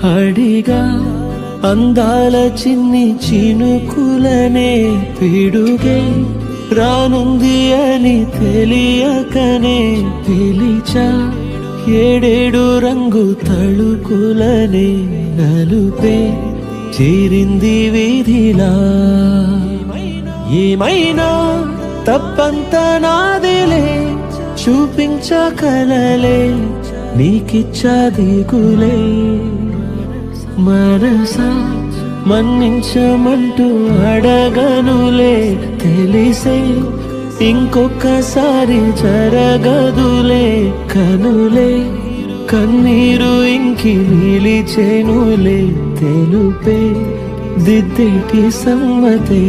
అడిగా అందాల చిన్ని చినుకులనే పిడుగే రానుంది అని తెలియకనే పిలిచా ఏడేడు రంగు తళుకులనే నలుపే చేరింది వీధిలా ఏమైనా తప్పంత నాదిలే చూపించకలలే నీకిచ్చా దిగులే మనసా మన్నించమంటూ అడగనులే తెలిసే ఇంకొకసారి జరగదులే కనులే కన్నీరు ఇంకి నిలిచేనులే తెలుపే దిద్దేటి సమ్మతే